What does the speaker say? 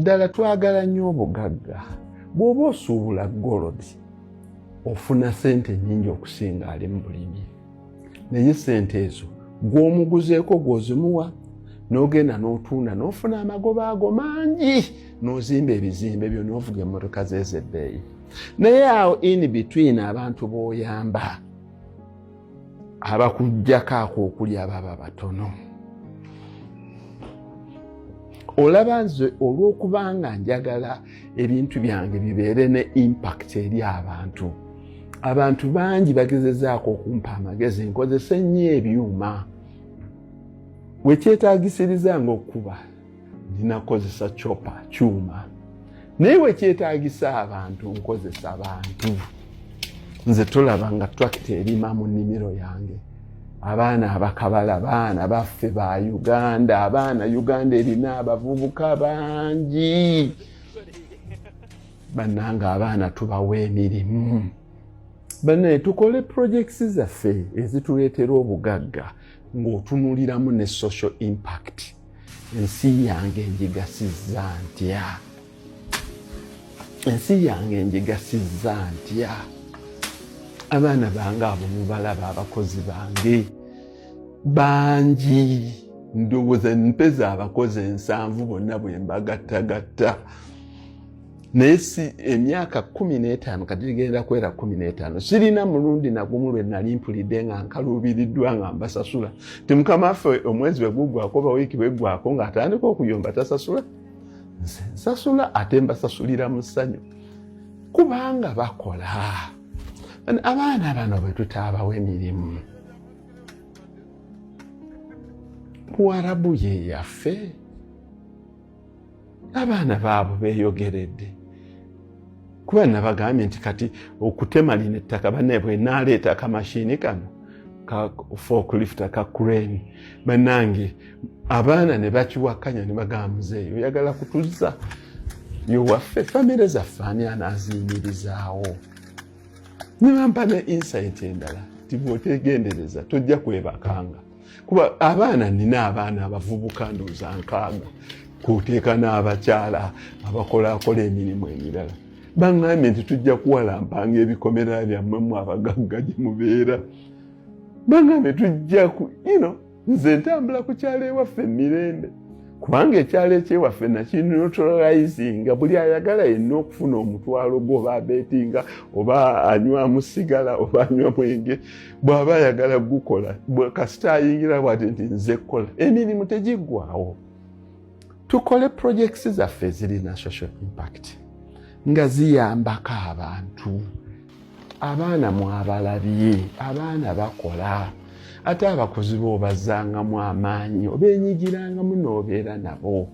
ddala twagala nnyo obugagga. Bw'oba osuubula gold ofuna sente nnyingi okusinga ali mu bulimi, naye sente ezo gw'omuguzeeko gw'ozimuwa n'ogenda n'otunda n'ofuna amagoba ago mangi n'ozimba ebizimbe byo n'ovuga emmotoka z'ezebbeeyi. Naye awo in between abantu b'oyamba abakuggyako ak'okulya baba batono. Olaba nze olw'okubanga njagala ebintu byange bibeere ne impact eri abantu. Abantu bangi bagezezaako okumpa amagezi nkozesa nnyo ebyuma. We kyetaagisiriza ng'okkuba ninakozesa chopper kyuma. Naye we kyetaagisa abantu nkozesa bantu. Nze tulaba nga tractor erima mu nnimiro yange. Abaana abakabala, abaana baffe ba Uganda, abaana Uganda erina abavubuka bangi. Bannanga abaana tubawa emirimu. Bannaye tukole projects zaffe ezituleetera obugagga ng'otunuliramu ne social impact. Ensi yange njigasizza ntya? Ensi yange njigasizza ntya? Abaana bange abo mubalaba abakozi bange bangi, ndowooza mpeza abakozi 7 bonna bwe mbagattagatta. Naye si emyaka 15 kati ligenda kwera 15 sirina mulundi nagumu lwe nali mpulidde nga nkaluubiriddwa nga mbasasula. Mukama waffe omwezi bwe guggwako oba wiiki bwe guggwako ng'atandika okuyomba tasasula. Nze nsasula ate mbasasulira mu ssanyu kubanga bakola. Abaana bano bwe tutaabawo emirimu, Buwarabu ye yaffe. Abaana baabo beeyogeredde. Kuba nabagambye nti kati okutema lino ettaka bannaye bwe naaleeta akamashini kano ka forklift ka crane, bannange abaana ne bakiwakanya ne bagamba muzeeyi oyagala kutuzza yowaffe, famire zaffe ani anaaziyimirizaawo? Ne bampa ne insight endala nti bw'otegendereza tojja kwebakanga. Kuba abaana nina abaana abavubuka ndowooza 6 kuteeka n'abakyala abakolaakola emirimu emirala. Baŋŋambye nti tujja kuwalampanga ebikomera byammwe mu abagagga gye mubeera. Baŋŋambye tujja nze ntambula ku kyalo ewaffe emirembe. Kubanga ekyalo ekyewaffe nakineutralizinga buli ayagala yenna okufuna omutwalo gwe oba abeetinga oba anywamu sigala oba anywa mwenge bw'aba ayagala gukola. Kasita ayingira bw'ati nti nze kukola emirimu tegiggwaawo. Tukole projects zaffe ezirina social impact nga ziyambako abantu. Abaana mwabalabye, abaana bakola. Ate abakozi bo bazangamu amaanyi obeenyigirangamu n'obeera nabo.